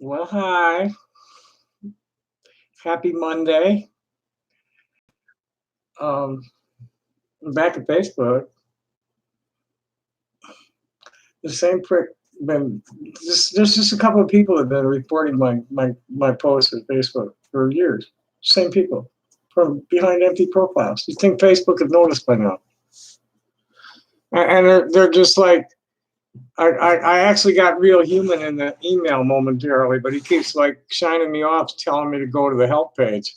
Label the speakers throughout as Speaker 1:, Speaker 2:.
Speaker 1: Well, hi. Happy Monday. Um, I'm back at Facebook. The same prick. Been there's just a couple of people that have been reporting my posts at Facebook for years. Same people from behind empty profiles. You think Facebook have noticed by now? And they're just like I actually got real human in the email momentarily, but he keeps like shining me off, telling me to go to the help page.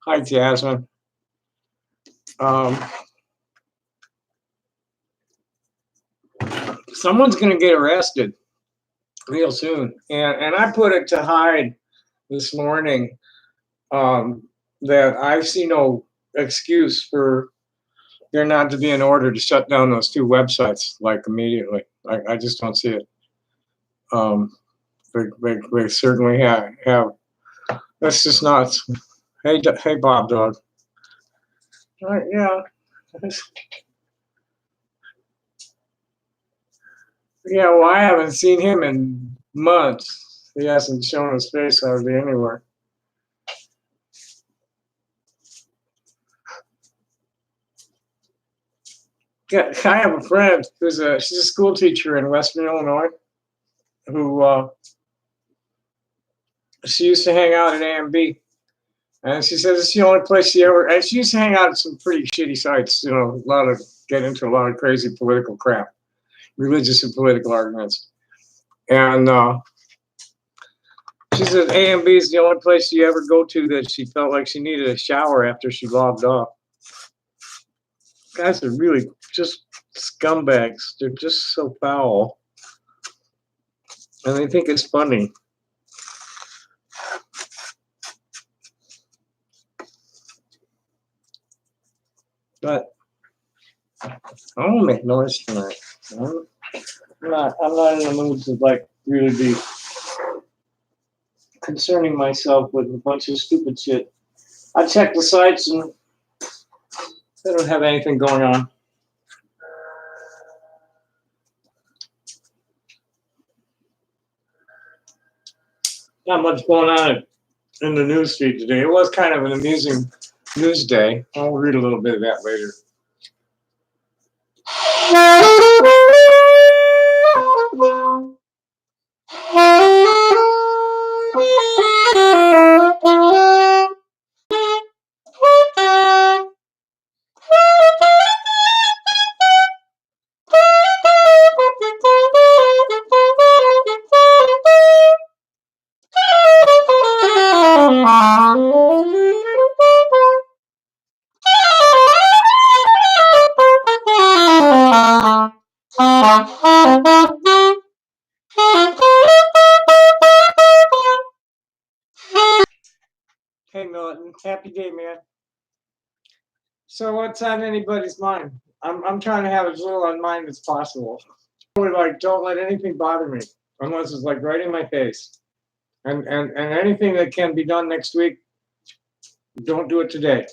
Speaker 1: Hi, Jasmine. Um, Someone's gonna get arrested real soon. And I put it to hide this morning that I see no excuse for there not to be an order to shut down those two websites like immediately. I just don't see it. Um, they certainly have. That's just nuts. Hey, Bob Dog. Yeah, yeah. Well, I haven't seen him in months. He hasn't shown his face hardly anywhere. Yeah, I have a friend she's a school teacher in Western Illinois who she used to hang out at AMB, and she says it's the only place she ever. And she used to hang out at some pretty shitty sites, a lot of get into a lot of crazy political crap, religious and political arguments. And she said AMB is the only place she ever go to that she felt like she needed a shower after she logged off. Guys are really just scumbags. They're just so foul, and they think it's funny. But I want to make noise tonight. I'm not in the mood to like really be concerning myself with a bunch of stupid shit. I checked the sites and they don't have anything going on. Not much going on in the news feed today. It was kind of an amusing news day. I'll read a little bit of that later. Hey Milton, happy day, man. So what's on anybody's mind? I'm trying to have as little on mind as possible. Like, don't let anything bother me unless it's like right in my face. And anything that can be done next week, don't do it today.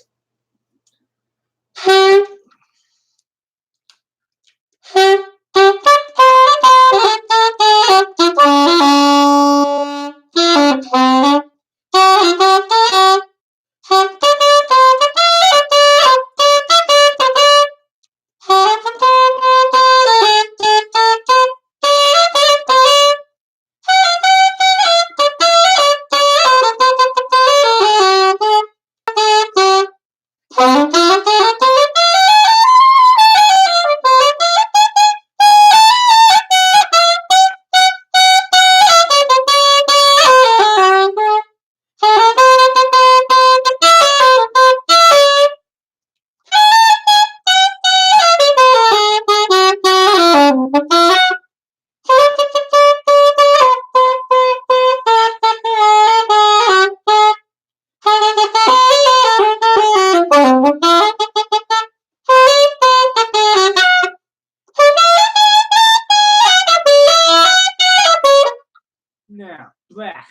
Speaker 1: Now, blech.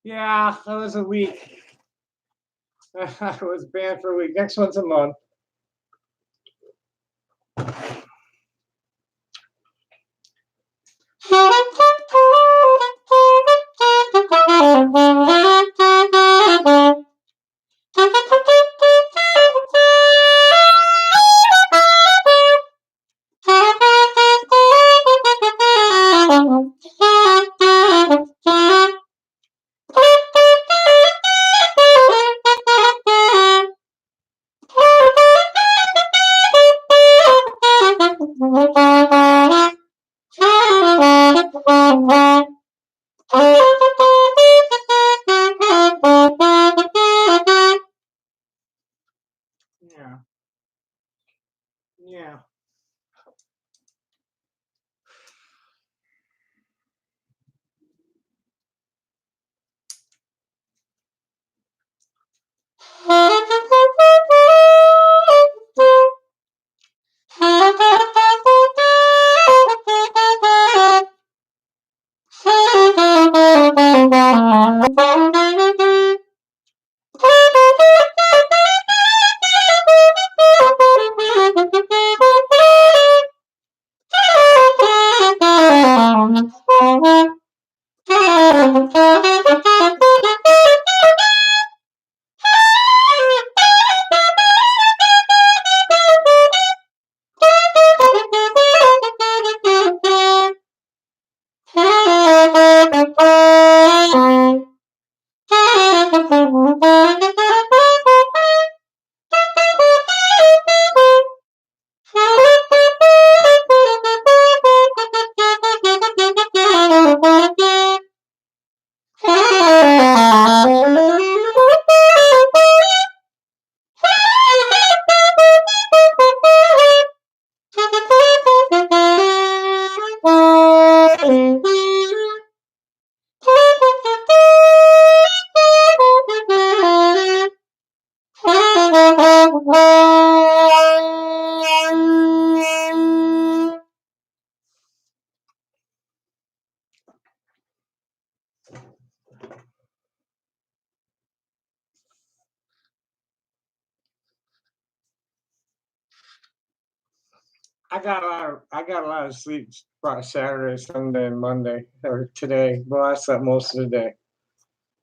Speaker 1: Yeah, that was a week. I was banned for a week. Next one's a month. I got a lot of sleep Saturday, Sunday, and Monday, or today. Well, I slept most of the day.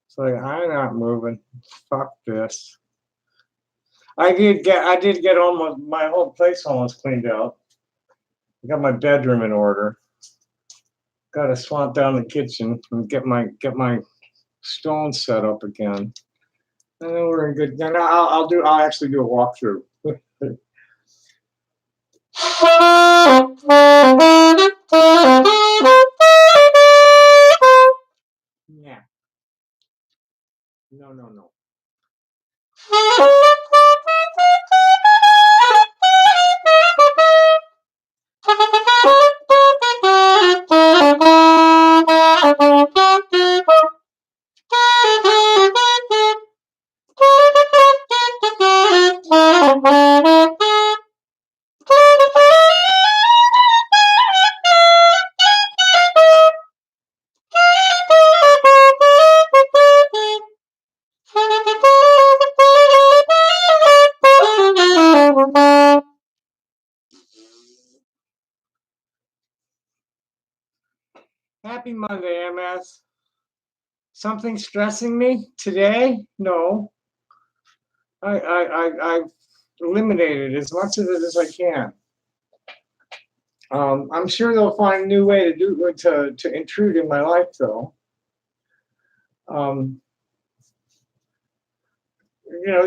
Speaker 1: So like, I'm not moving. Fuck this. I did get almost my whole place almost cleaned out. I got my bedroom in order. Got to swamp down the kitchen and get my stone set up again. And then we're in good. Then I'll actually do a walkthrough. Yeah. No, no, no. Happy Monday, MS. Something stressing me today? No. I've eliminated as much of it as I can. I'm sure they'll find a new way to intrude in my life, though.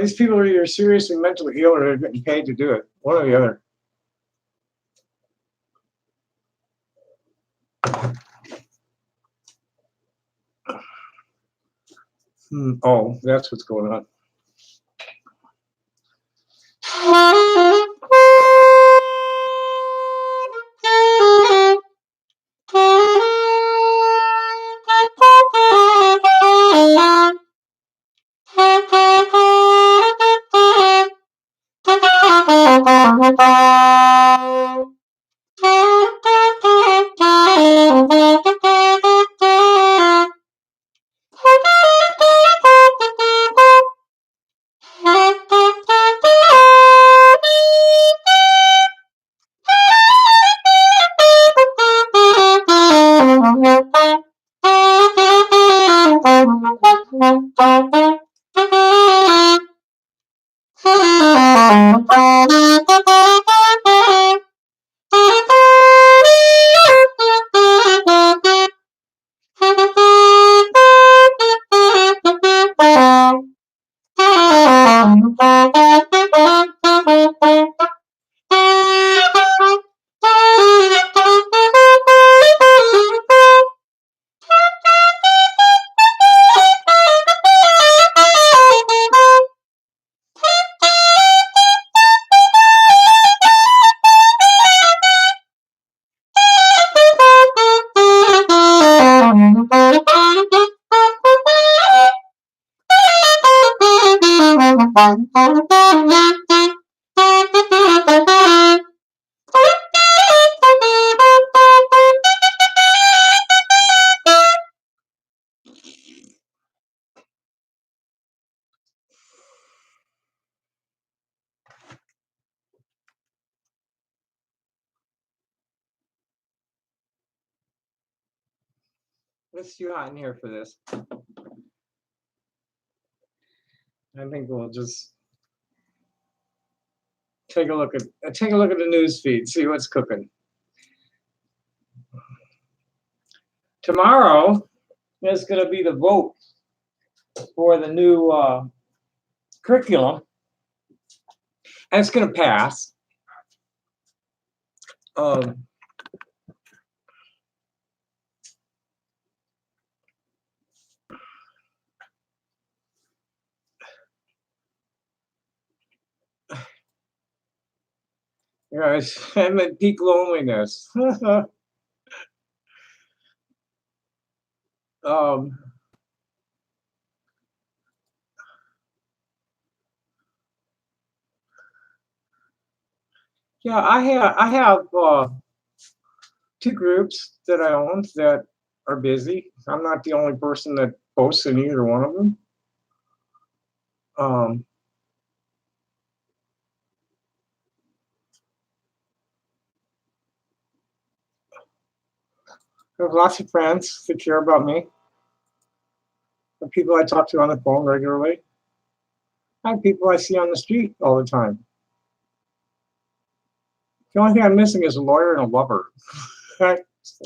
Speaker 1: These people are either seriously mentally ill or they're getting paid to do it. One or the other. Oh, that's what's going on. It's too hot in here for this. I think we'll just take a look at the news feed, see what's cooking. Tomorrow is going to be the vote for the new curriculum, and it's going to pass. Guys, I'm at peak loneliness. Yeah, I have two groups that I own that are busy. I'm not the only person that posts in either one of them. I have lots of friends that care about me, the people I talk to on the phone regularly. I have people I see on the street all the time. The only thing I'm missing is a lawyer and a lover.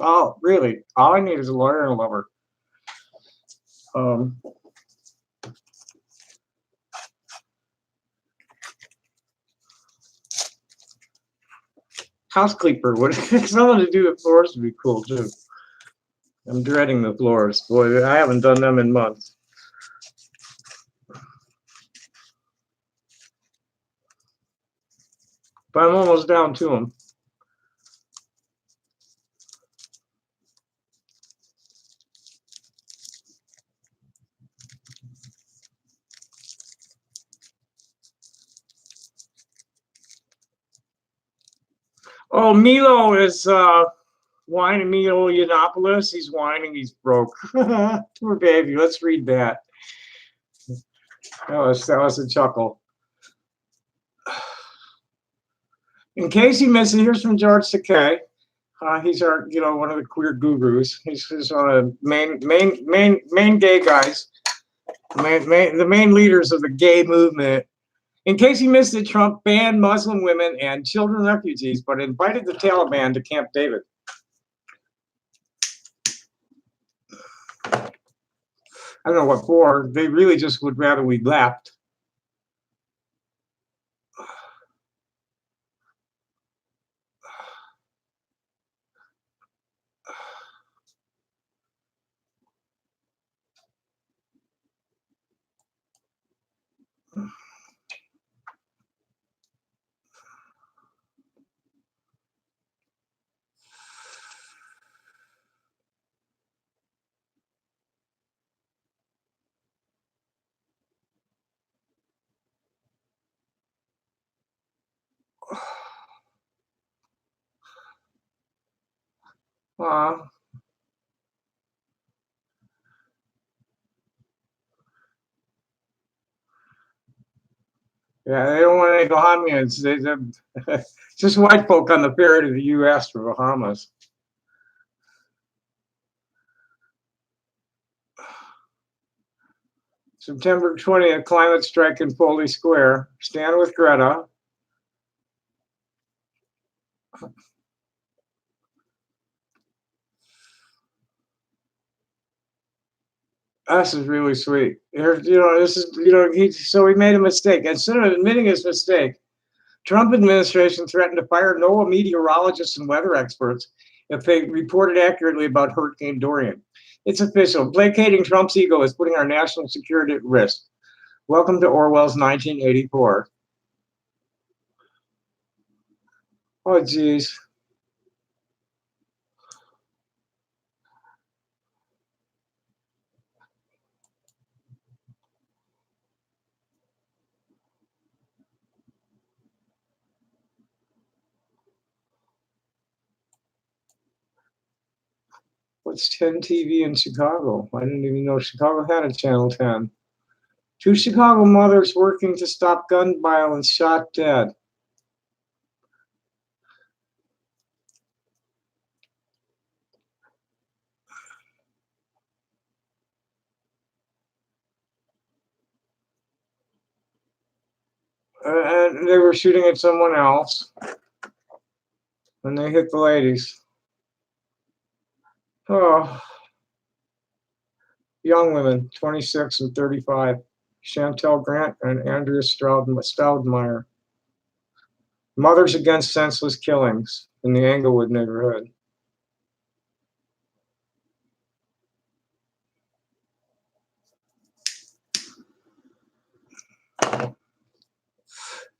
Speaker 1: Oh, really? All I need is a lawyer and a lover. Um, House cleaner would someone to do the floors would be cool too. I'm dreading the floors. Boy, I haven't done them in months. But I'm almost down to them. Oh, Milo is whining. Milo Yiannopoulos. He's whining. He's broke. Poor baby. Let's read that. That was a chuckle. In case you missed it, here's from George Takei. He's our, one of the queer gurus. He's one of the main gay guys, the main leaders of the gay movement. In case you missed it, Trump banned Muslim women and children refugees, but invited the Taliban to Camp David. I don't know what for. They really just would rather we left. Uh, yeah, they don't want any Bahamians. Just white folk on the ferry to the U.S. for Bahamas. September 20th, climate strike in Foley Square. Stand with Greta. This is really sweet. This is, he made a mistake. Instead of admitting his mistake, Trump administration threatened to fire NOAA meteorologists and weather experts if they reported accurately about Hurricane Dorian. It's official. Placating Trump's ego is putting our national security at risk. Welcome to Orwell's 1984. Oh, geez. What's 10 TV in Chicago? I didn't even know Chicago had a Channel 10. Two Chicago mothers working to stop gun violence shot dead. And they were shooting at someone else, and they hit the ladies. Oh, young women, 26 and 35. Chantel Grant and Andrea Stoudemire. Mothers Against Senseless Killings in the Englewood neighborhood.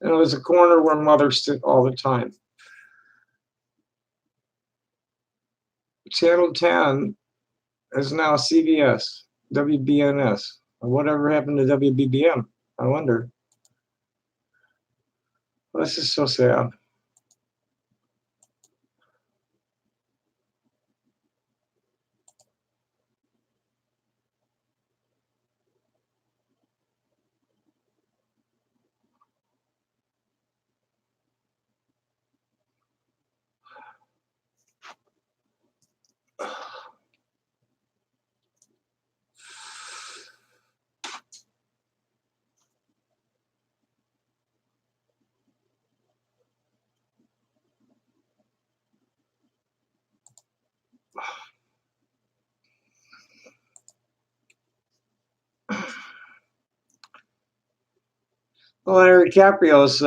Speaker 1: And it was a corner where mothers sit all the time. Channel 10 is now CBS, WBNS. Whatever happened to WBBM? I wonder. This is so sad. Leonardo DiCaprio's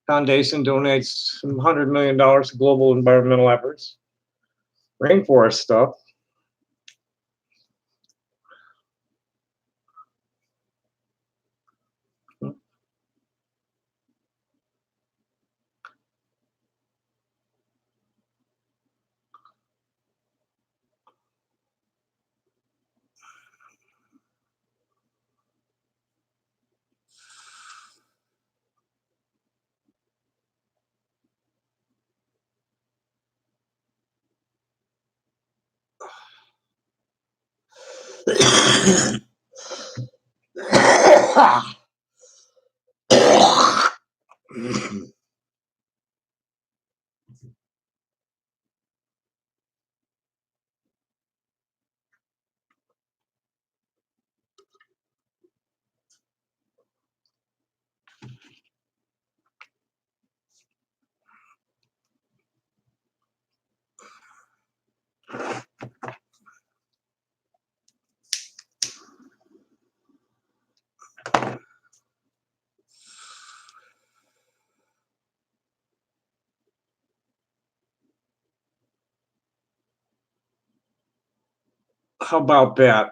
Speaker 1: foundation donates $100 million to global environmental efforts, rainforest stuff. How about that?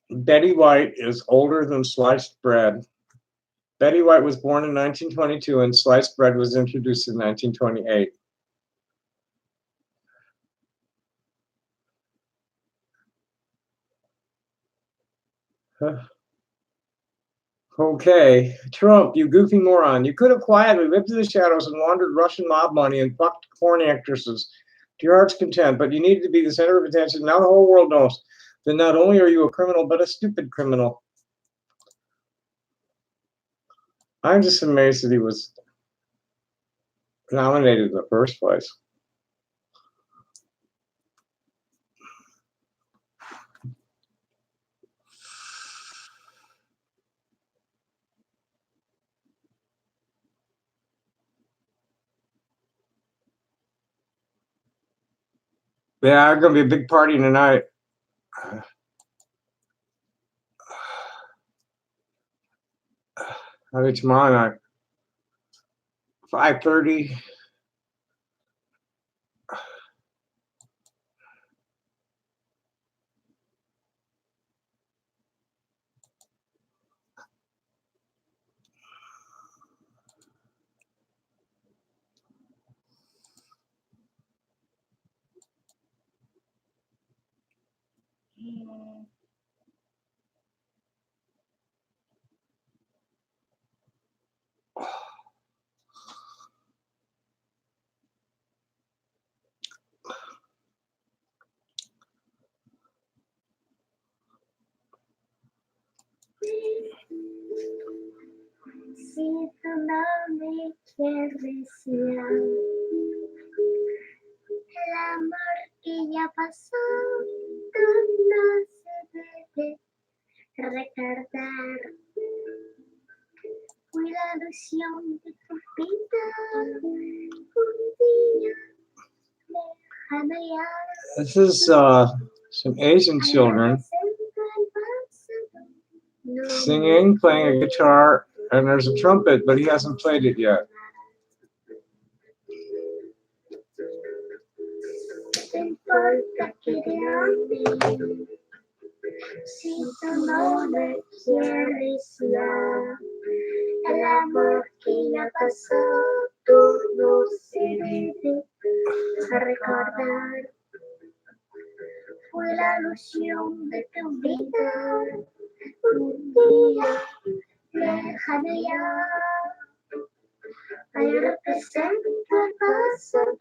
Speaker 1: Betty White is older than sliced bread. Betty White was born in 1922 and sliced bread was introduced in 1928. Okay, Trump, you goofy moron. You could have quietly lived in the shadows and laundered Russian mob money and fucked porn actresses to your heart's content, but you needed to be the center of attention. Now the whole world knows that not only are you a criminal, but a stupid criminal. I'm just amazed that he was nominated in the first place. Yeah, I'm gonna be a big party tonight. Maybe tomorrow night, 5:30.
Speaker 2: Si tú no me quieres ya, el amor que ya pasó, tú no se debe recordar. Fui la ilusión de tu vida, un día lejano ya.
Speaker 1: This is some Asian children singing, playing a guitar, and there's a trumpet, but he hasn't played it yet.
Speaker 2: Si tú no me quieres ya, el amor que ya pasó, tú no se debe recordar. Fue la ilusión de tu vida, un día lejano ya. Hay representa el pasado,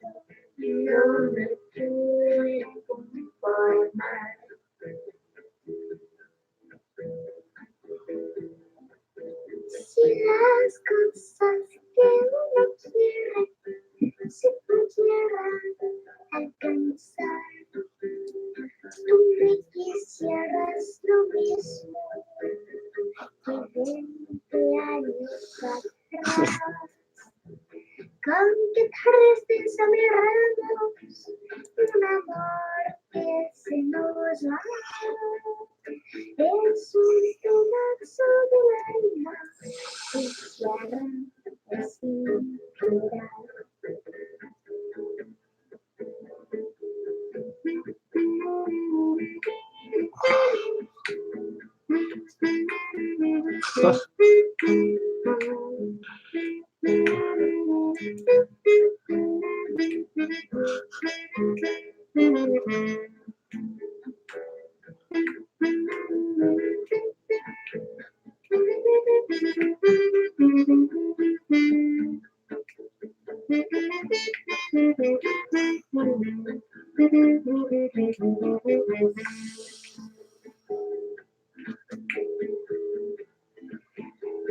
Speaker 2: no me quiero conformar. Si las cosas que uno quiere se pudieran alcanzar, tú me quisieras lo mismo que 20 años atrás. Con que restes a mirarnos, un amor que se nos va. Es un pedazo del alma que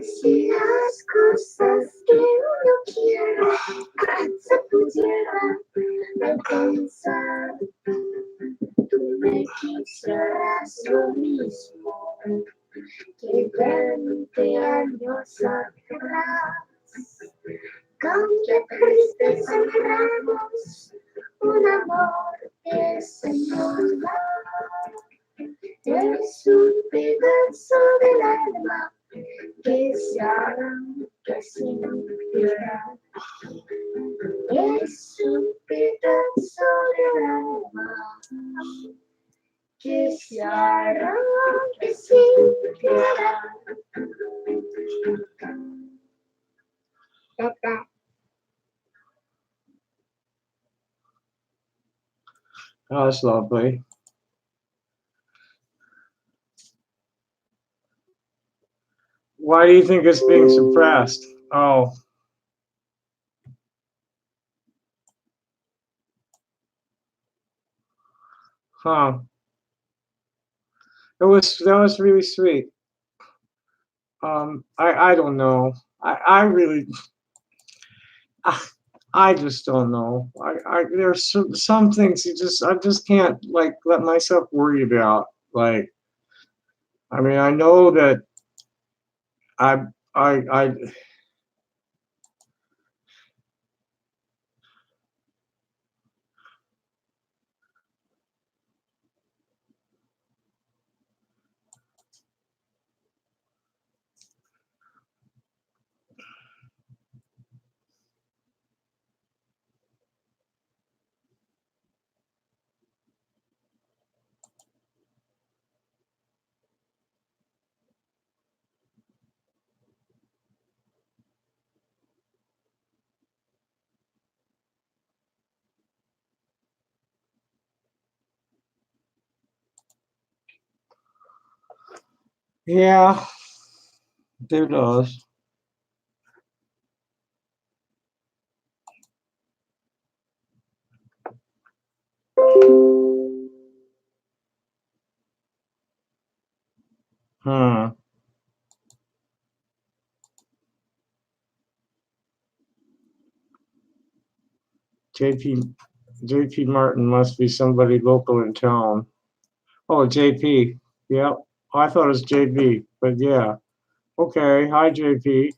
Speaker 2: Si las cosas que uno quiere se pudieran alcanzar, tú me quisieras lo mismo que 20 años atrás. Cambia tristeza en ramos, un amor que se nos va. Es un pedazo del alma que se arranca sin piedad. Es un pedazo del alma que se arranca sin piedad.
Speaker 1: Oh, that's lovely. Why do you think it's being suppressed? Oh. Huh. That was really sweet. I don't know. I really I just don't know. There's some things I just can't like let myself worry about. Like, I mean, I know that I I yeah, there does. Hmm. JP Martin must be somebody local in town. Oh, JP. Yep. Oh, I thought it was JB, but yeah. Okay. Hi, JP.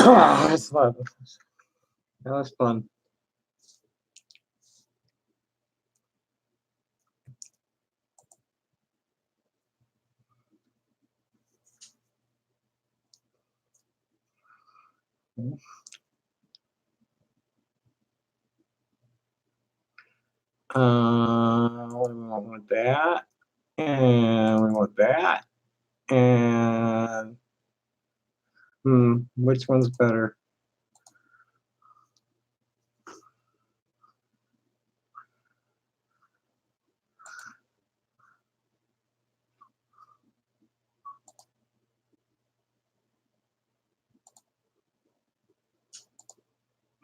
Speaker 1: That's fun. That was fun. We want that, and we want that, and which one's better?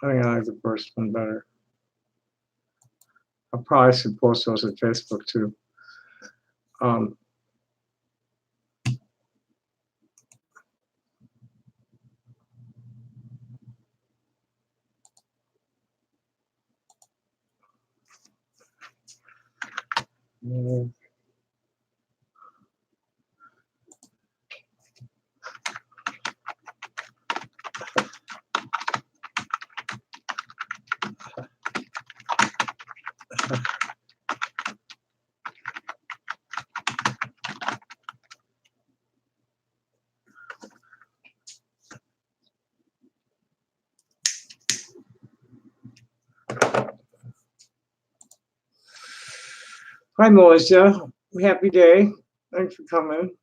Speaker 1: I think I like the first one better. I probably should post those on Facebook too. Mm. Hi, Melissa. Happy day. Thanks for coming.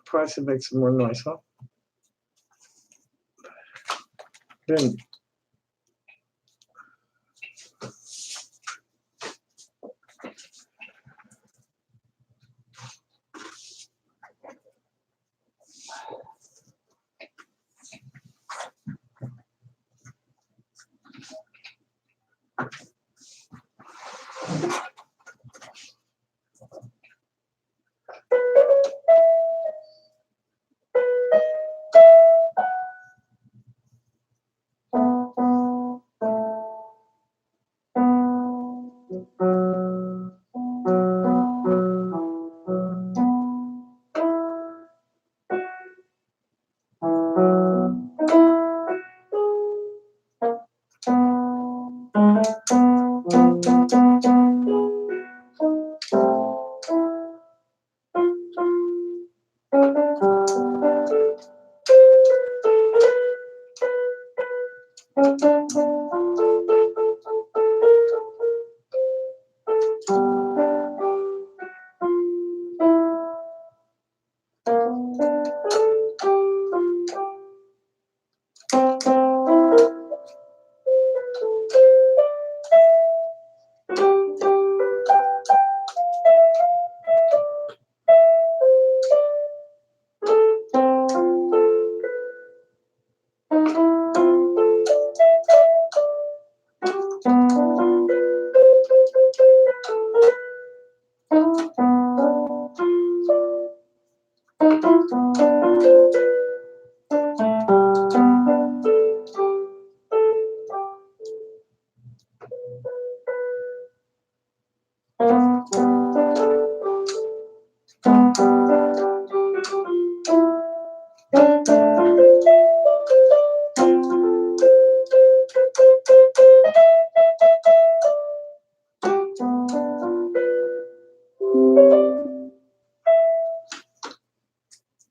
Speaker 1: Probably should make some more noise, huh? Then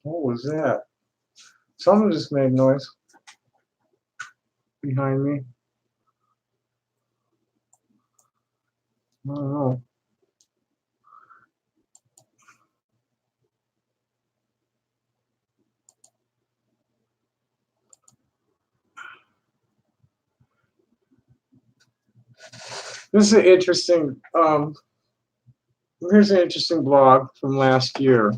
Speaker 1: what was that? Someone just made noise behind me. I don't know. This is an interesting. Here's an interesting blog from last year.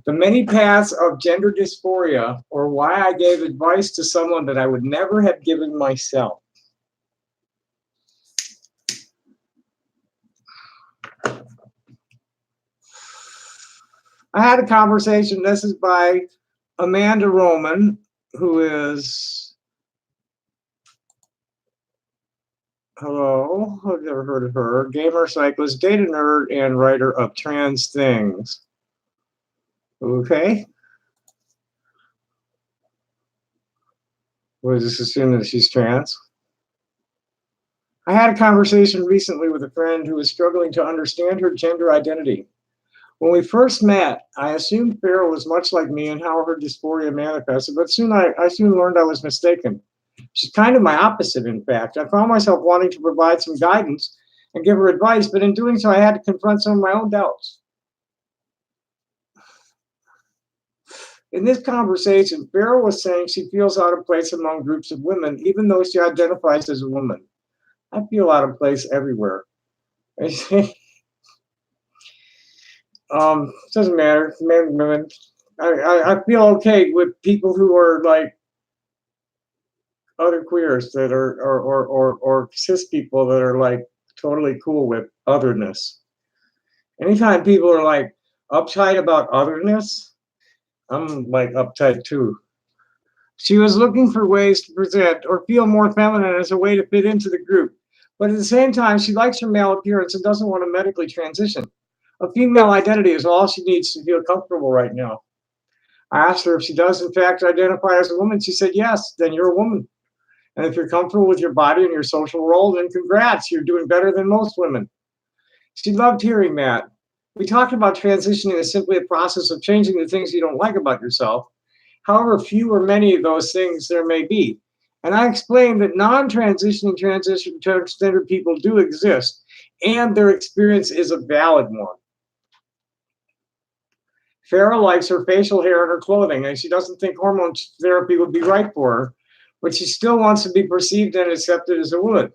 Speaker 1: The Many Paths of Gender Dysphoria, or Why I Gave Advice to Someone That I Would Never Have Given Myself. I had a conversation. This is by Amanda Roman, who is, hello, I've never heard of her, gamer, cyclist, data nerd, and writer of trans things. Okay. We'll just assume that she's trans. I had a conversation recently with a friend who was struggling to understand her gender identity. When we first met, I assumed Farrell was much like me and how her dysphoria manifested, but I soon learned I was mistaken. She's kind of my opposite, in fact. I found myself wanting to provide some guidance and give her advice, but in doing so, I had to confront some of my own doubts. In this conversation, Farrell was saying she feels out of place among groups of women, even though she identifies as a woman. I feel out of place everywhere. Doesn't matter, men, women. I feel okay with people who are like other queers that are or cis people that are like totally cool with otherness. Anytime people are like uptight about otherness, I'm like uptight too. She was looking for ways to present or feel more feminine as a way to fit into the group. But at the same time, she likes her male appearance and doesn't want to medically transition. A female identity is all she needs to feel comfortable right now. I asked her if she does in fact identify as a woman. She said, yes, then you're a woman. And if you're comfortable with your body and your social role, then congrats, you're doing better than most women. She loved hearing that. We talked about transitioning as simply a process of changing the things you don't like about yourself, however few or many of those things there may be. And I explained that non-transitioning transgender people do exist, and their experience is a valid one. Farah likes her facial hair and her clothing, and she doesn't think hormone therapy would be right for her, but she still wants to be perceived and accepted as a woman.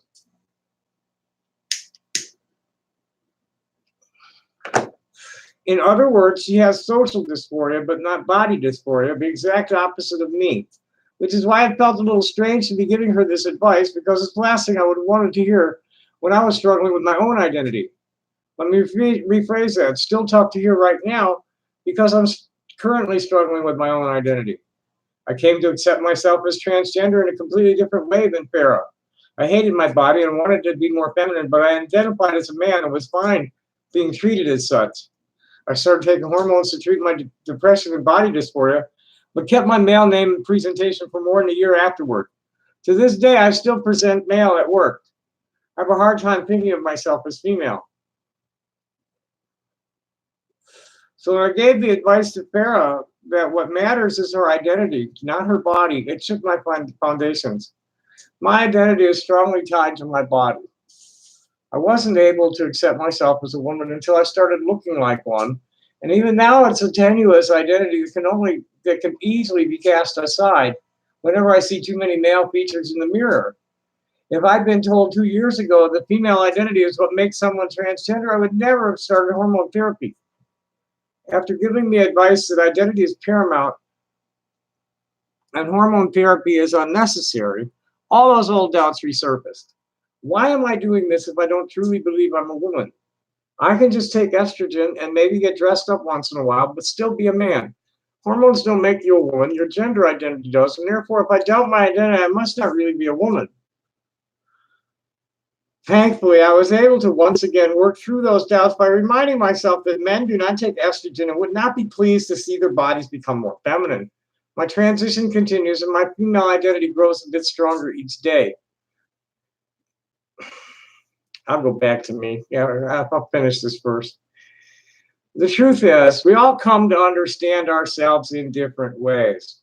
Speaker 1: In other words, she has social dysphoria, but not body dysphoria, the exact opposite of me, which is why it felt a little strange to be giving her this advice, because it's the last thing I would have wanted to hear when I was struggling with my own identity. Let me rephrase that. It's still tough to hear right now because I'm currently struggling with my own identity. I came to accept myself as transgender in a completely different way than Farah. I hated my body and wanted to be more feminine, but I identified as a man and was fine being treated as such. I started taking hormones to treat my depression and body dysphoria, but kept my male name and presentation for more than a year afterward. To this day, I still present male at work. I have a hard time thinking of myself as female. So I gave the advice to Farah that what matters is her identity, not her body. It shook my foundations. My identity is strongly tied to my body. I wasn't able to accept myself as a woman until I started looking like one. And even now, it's a tenuous identity that can easily be cast aside whenever I see too many male features in the mirror. If I'd been told 2 years ago that female identity is what makes someone transgender, I would never have started hormone therapy. After giving me advice that identity is paramount and hormone therapy is unnecessary, all those old doubts resurfaced. Why am I doing this if I don't truly believe I'm a woman? I can just take estrogen and maybe get dressed up once in a while, but still be a man. Hormones don't make you a woman, your gender identity does, and therefore, if I doubt my identity, I must not really be a woman. Thankfully, I was able to once again work through those doubts by reminding myself that men do not take estrogen and would not be pleased to see their bodies become more feminine. My transition continues and my female identity grows a bit stronger each day. I'll go back to me. Yeah, I'll finish this first. The truth is, we all come to understand ourselves in different ways.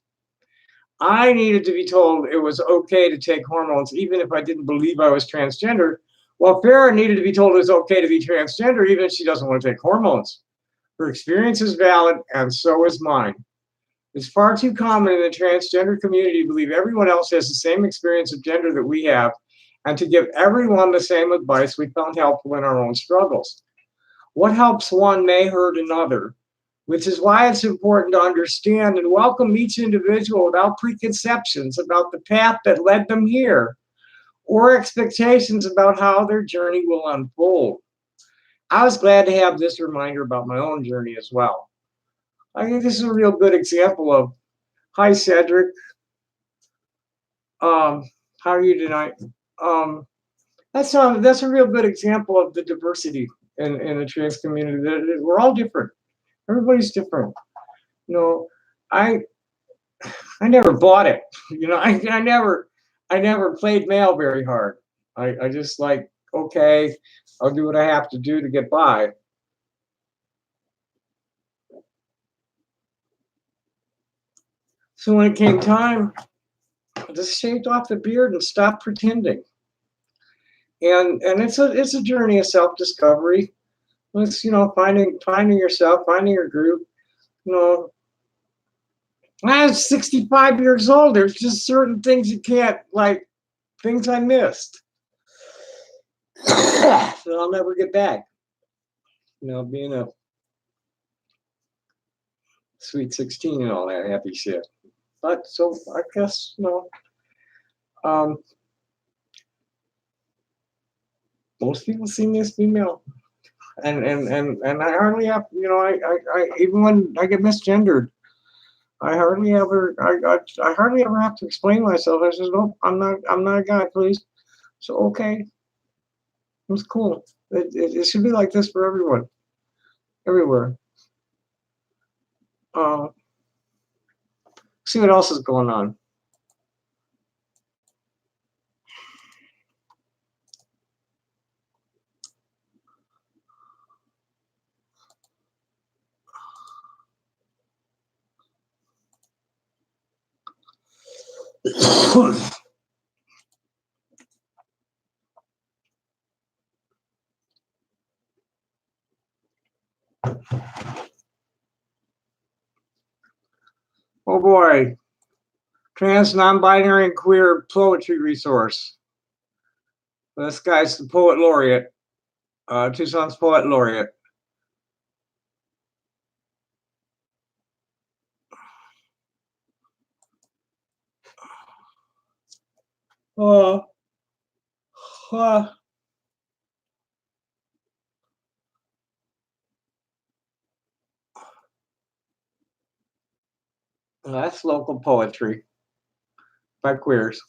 Speaker 1: I needed to be told it was okay to take hormones, even if I didn't believe I was transgender, while Farah needed to be told it was okay to be transgender, even if she doesn't want to take hormones. Her experience is valid, and so is mine. It's far too common in the transgender community to believe everyone else has the same experience of gender that we have, and to give everyone the same advice we found helpful in our own struggles. What helps one may hurt another, which is why it's important to understand and welcome each individual without preconceptions about the path that led them here or expectations about how their journey will unfold. I was glad to have this reminder about my own journey as well. I think this is a real good example of, hi Cedric, how are you tonight? That's a real good example of the diversity in the trans community. We're all different. Everybody's different. You know, I never bought it. You know, I never played male very hard. I just like, okay, I'll do what I have to do to get by. So when it came time, I just shaved off the beard and stopped pretending. And it's a journey of self-discovery. It's, you know, finding yourself, finding your group. You know, I was 65 years old. There's just certain things you can't, like things I missed that I'll never get back. You know, being a sweet 16 and all that happy shit. But so I guess, you know, most people see me as female. And I hardly have, you know, I even when I get misgendered, I hardly ever have to explain myself. I says, no, I'm not a guy, please. So okay, it's cool. It should be like this for everyone, everywhere. See what else is going on. Oh boy, trans, non-binary, and queer poetry resource. This guy's the poet laureate, Tucson's poet laureate. Uh, that's local poetry by queers.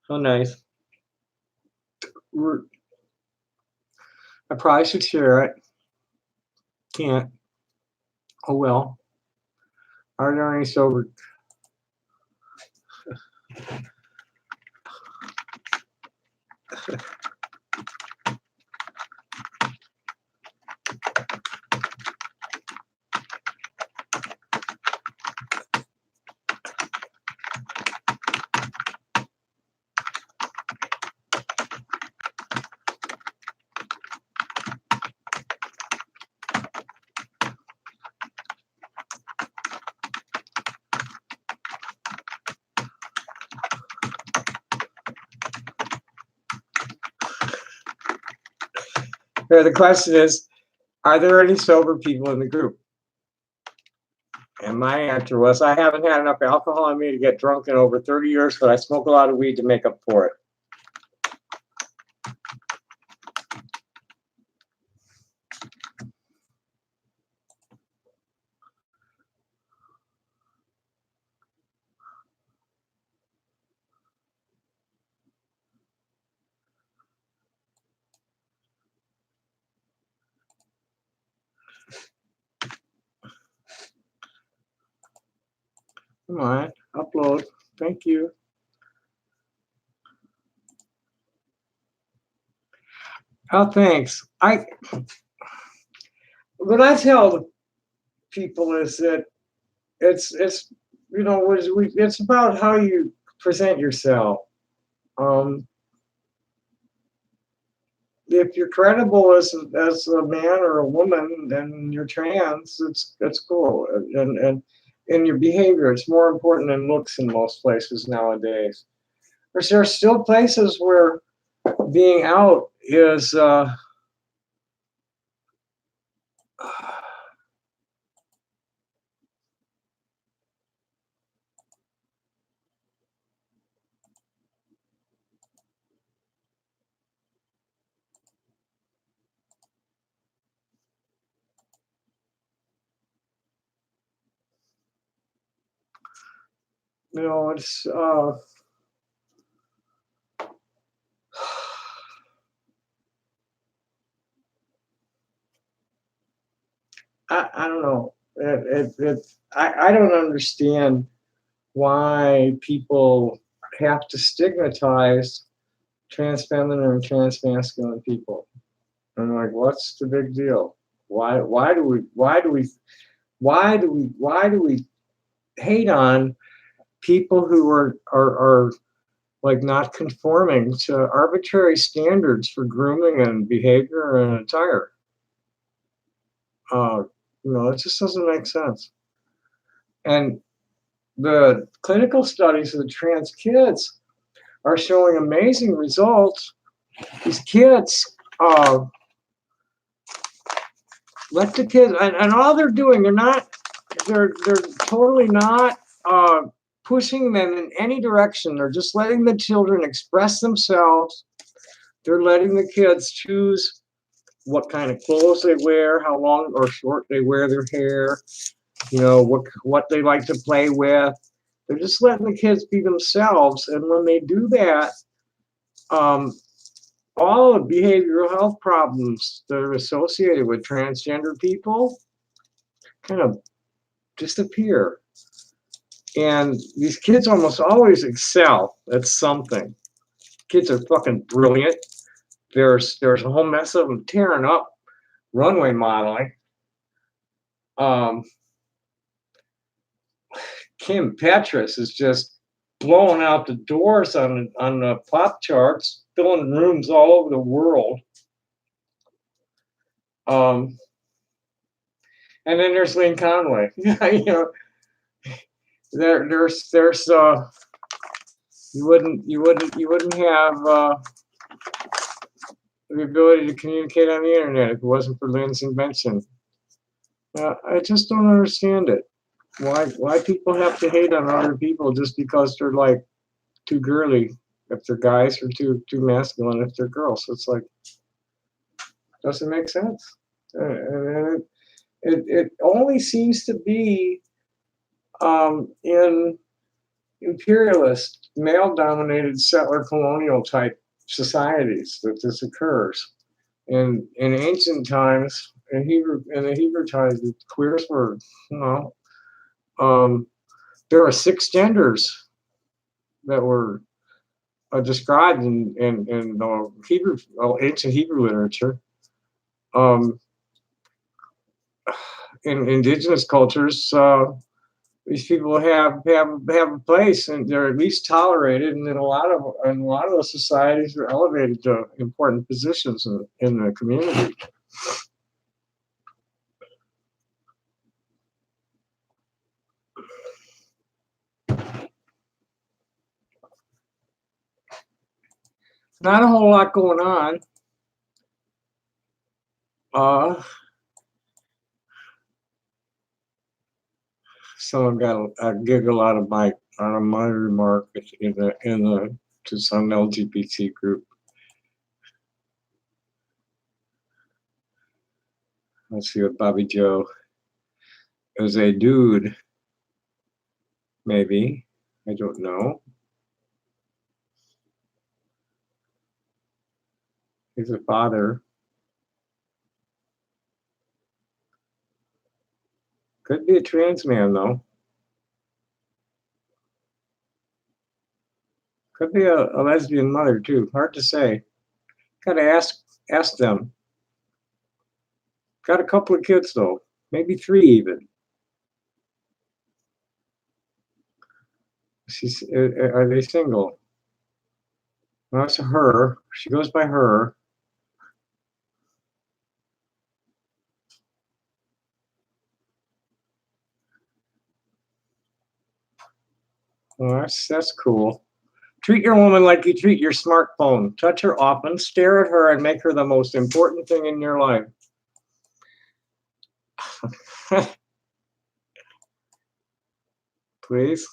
Speaker 1: So nice. I probably should share it. Can't. Oh well. Are there any sober? The question is, are there any sober people in the group? And my answer was, I haven't had enough alcohol in me to get drunk in over 30 years, but I smoke a lot of weed to make up for it. Come on, upload. Thank you. Oh, thanks. What I tell people is that it's you know it's about how you present yourself. If you're credible as a man or a woman, then you're trans. It's cool, and in your behavior, it's more important than looks in most places nowadays. There are still places where being out is you know, it's I don't know. I don't understand why people have to stigmatize trans feminine and trans masculine people. I'm like, what's the big deal? Why do we hate on people who are like not conforming to arbitrary standards for grooming and behavior and attire? It just doesn't make sense. And the clinical studies of the trans kids are showing amazing results. These kids let the kids, and all they're doing, they're totally not pushing them in any direction. They're just letting the children express themselves. They're letting the kids choose what kind of clothes they wear, how long or short they wear their hair, what they like to play with. They're just letting the kids be themselves. And when they do that, all the behavioral health problems that are associated with transgender people kind of disappear. And these kids almost always excel at something. Kids are fucking brilliant. There's a whole mess of them tearing up runway modeling. Kim Petras is just blowing out the doors on the pop charts, filling rooms all over the world. And then there's Lynn Conway. You know, there's you wouldn't have the ability to communicate on the internet if it wasn't for Lynn's invention. I just don't understand it. Why people have to hate on other people just because they're like too girly if they're guys, or too masculine if they're girls. It's like, doesn't make sense. And it only seems to be in imperialist, male-dominated, settler colonial type societies that this occurs. In ancient times, in the Hebrew times, the queers were, you know, there are 6 genders that were described in Hebrew, ancient Hebrew literature. In indigenous cultures, these people have a place, and they're at least tolerated, and in a lot of those societies, they're elevated to important positions in the community. Not a whole lot going on. Someone got a giggle out of my remark to some LGBT group. Let's see what Bobby Joe is, a dude. Maybe, I don't know. He's a father. Could be a trans man though. Could be a lesbian mother too. Hard to say. Gotta ask them. Got a couple of kids though, maybe 3 even. Are they single? Well, that's her. She goes by her. Well, that's cool. Treat your woman like you treat your smartphone. Touch her often, stare at her, and make her the most important thing in your life. Please.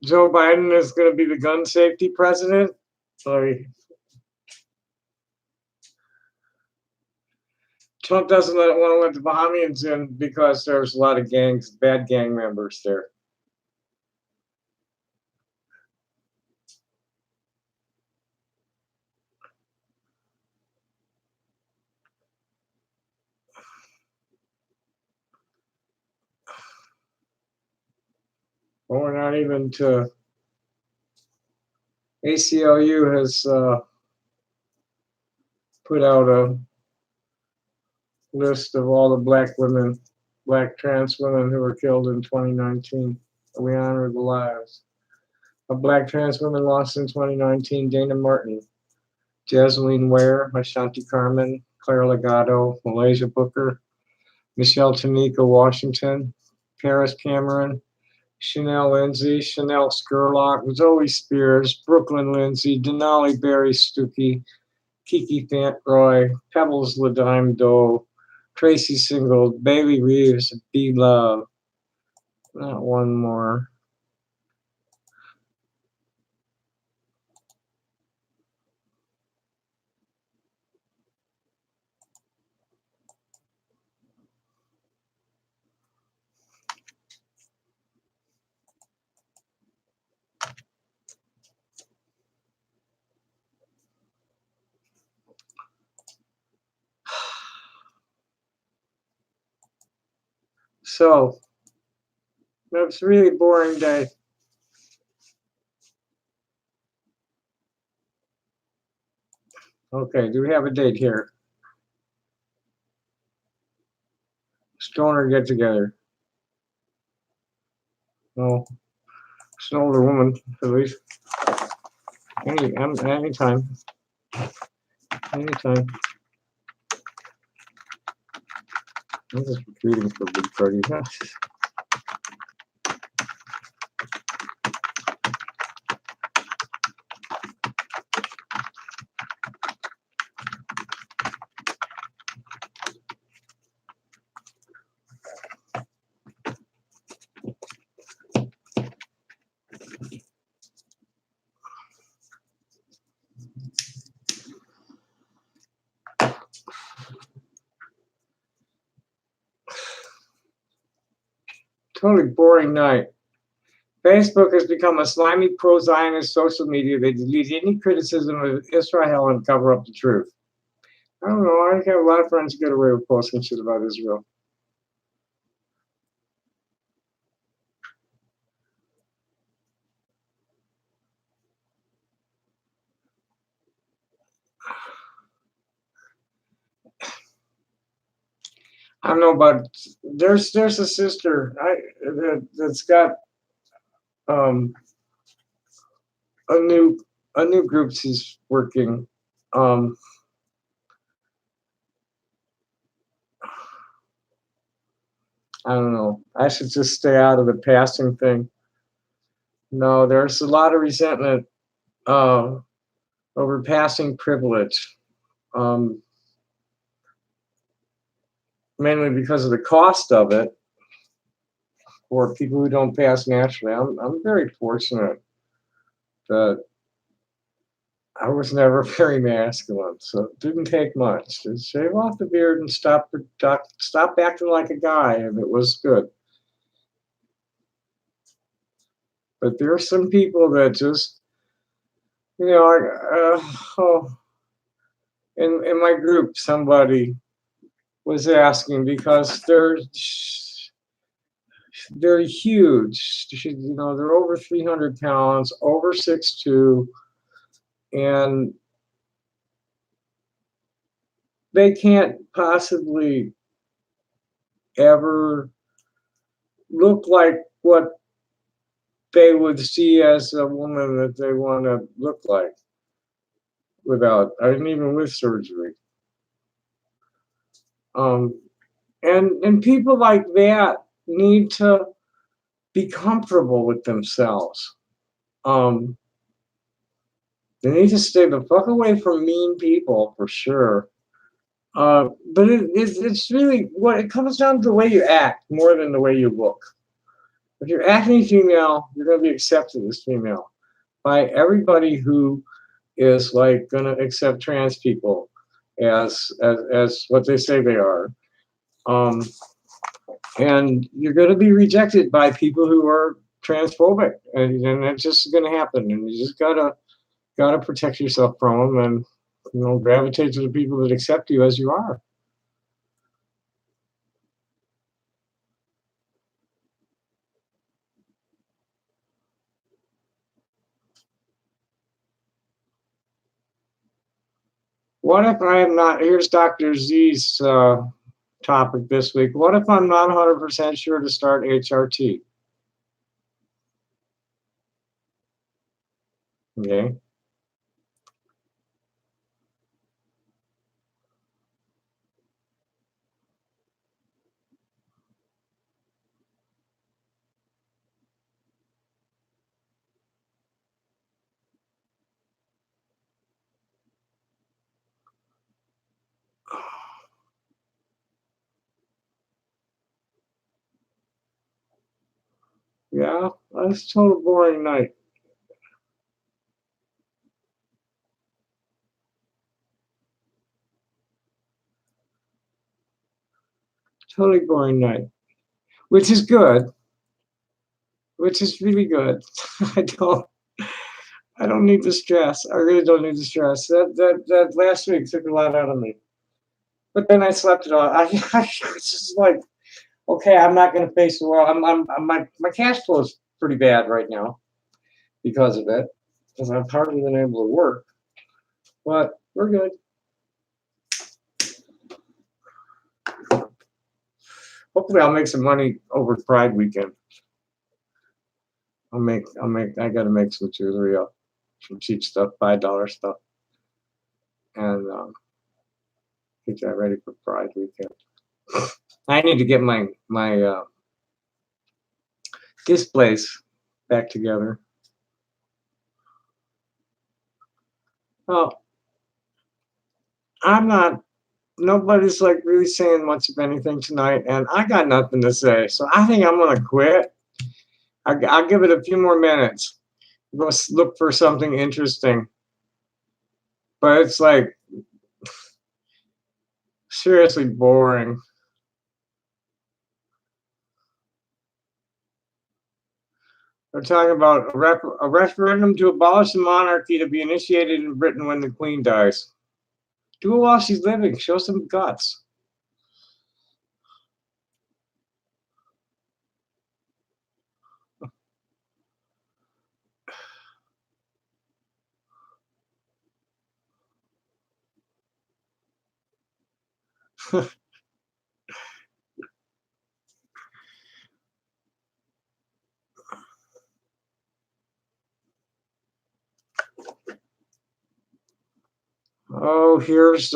Speaker 1: Joe Biden is going to be the gun safety president. Sorry. Trump doesn't want to let the Bahamians in because there's a lot of bad gang members there. Well, we're not even to. ACLU has put out a list of all the black trans women who were killed in 2019. We honor the lives of black trans women lost in 2019. Dana Martin, Jasmine Ware, Ashanti Carmen, Claire Legato, Malaysia Booker, Michelle Tanika Washington, Paris Cameron, Chanel Lindsay, Chanel Skurlock, Zoe Spears, Brooklyn Lindsay, Denali Barry Stuckey, Kiki Fantroy, Pebbles Ladime Doe, Tracy Single, Bailey Reeves, Be Love. Not one more. So, that was a really boring day. Okay, do we have a date here? Stoner get together. No, it's an older woman, at least. Anytime. Anytime. I'm just recruiting for big parties. Totally boring night. Facebook has become a slimy pro-Zionist social media. They delete any criticism of Israel and cover up the truth. I don't know. I have a lot of friends who get away with posting shit about Israel. I don't know, but there's a sister that's got um, a new group she's working. Um, I don't know. I should just stay out of the passing thing. No, there's a lot of resentment over passing privilege, mainly because of the cost of it for people who don't pass naturally. I'm very fortunate that I was never very masculine, so it didn't take much to shave off the beard and stop acting like a guy, and it was good. But there are some people that just, in my group, somebody was asking because they're huge. They're over 300 pounds, over 6'2", and they can't possibly ever look like what they would see as a woman that they want to look like without, I mean, even with surgery. Um, and people like that need to be comfortable with themselves. They need to stay the fuck away from mean people for sure. But it's really what it comes down to the way you act more than the way you look. If you're acting female, you're going to be accepted as female by everybody who is like going to accept trans people as what they say they are. Um, and you're going to be rejected by people who are transphobic, and it's just going to happen. And you just gotta protect yourself from them, and gravitate to the people that accept you as you are. What if I am not? Here's Dr. Z's topic this week. What if I'm not 100% sure to start HRT? Okay. Yeah, that's a total boring night. Totally boring night, which is good, which is really good. I don't, I don't need the stress. I really don't need the stress. That last week took a lot out of me. But then I slept it off. It's just like, okay, I'm not going to face the world. My cash flow is pretty bad right now because of it, because I've hardly been able to work. But we're good. Hopefully, I'll make some money over Pride weekend. I got to make some jewelry up, some cheap stuff, $5 stuff, and get that ready for Pride weekend. I need to get my displays back together. Well, I'm not. Nobody's like really saying much of anything tonight, and I got nothing to say. So I think I'm gonna quit. I'll give it a few more minutes. Go look for something interesting. But it's like seriously boring. They're talking about a referendum to abolish the monarchy to be initiated in Britain when the Queen dies. Do it while she's living. Show some guts. Oh, here's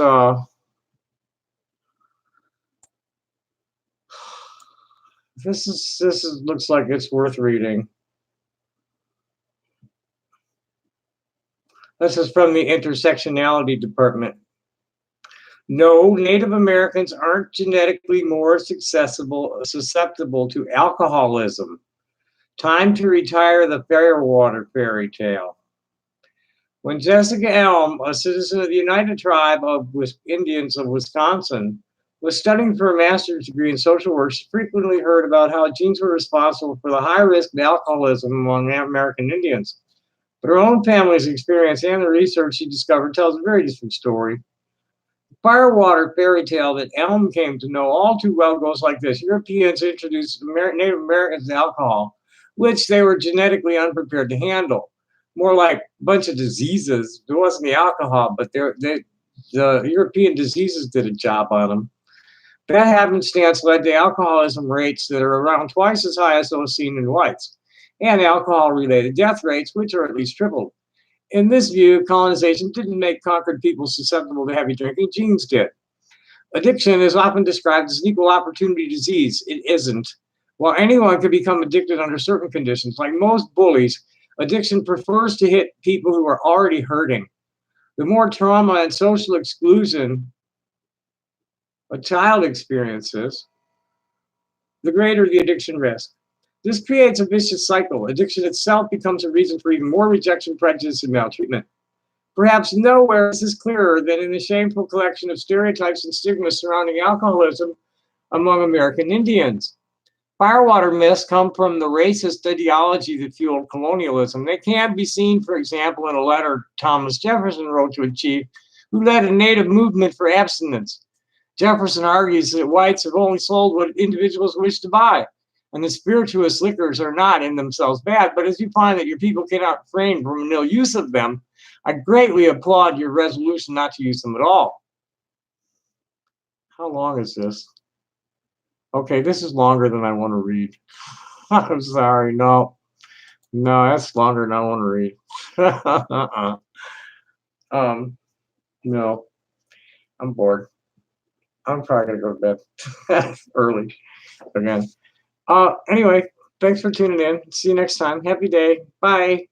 Speaker 1: this is looks like it's worth reading. This is from the intersectionality department. No, Native Americans aren't genetically more susceptible to alcoholism. Time to retire the Fairwater fairy tale. When Jessica Elm, a citizen of the United Tribe of Indians of Wisconsin, was studying for a master's degree in social work, she frequently heard about how genes were responsible for the high risk of alcoholism among American Indians. But her own family's experience and the research she discovered tells a very different story. The Firewater fairy tale that Elm came to know all too well goes like this. Europeans introduced Native Americans to alcohol, which they were genetically unprepared to handle. More like a bunch of diseases. It wasn't the alcohol, but the European diseases did a job on them. That happenstance led to alcoholism rates that are around twice as high as those seen in whites, and alcohol-related death rates, which are at least tripled. In this view, colonization didn't make conquered people susceptible to heavy drinking, genes did. Addiction is often described as an equal opportunity disease. It isn't. While anyone can become addicted under certain conditions, like most bullies, addiction prefers to hit people who are already hurting. The more trauma and social exclusion a child experiences, the greater the addiction risk. This creates a vicious cycle. Addiction itself becomes a reason for even more rejection, prejudice, and maltreatment. Perhaps nowhere is this clearer than in the shameful collection of stereotypes and stigmas surrounding alcoholism among American Indians. Firewater myths come from the racist ideology that fueled colonialism. They can be seen, for example, in a letter Thomas Jefferson wrote to a chief who led a native movement for abstinence. Jefferson argues that whites have only sold what individuals wish to buy, and the spirituous liquors are not in themselves bad. But as you find that your people cannot refrain from an ill use of them, I greatly applaud your resolution not to use them at all. How long is this? Okay, this is longer than I want to read. I'm sorry. No, that's longer than I want to read. No, I'm bored. I'm probably gonna go to bed early again. Anyway, thanks for tuning in. See you next time. Happy day. Bye.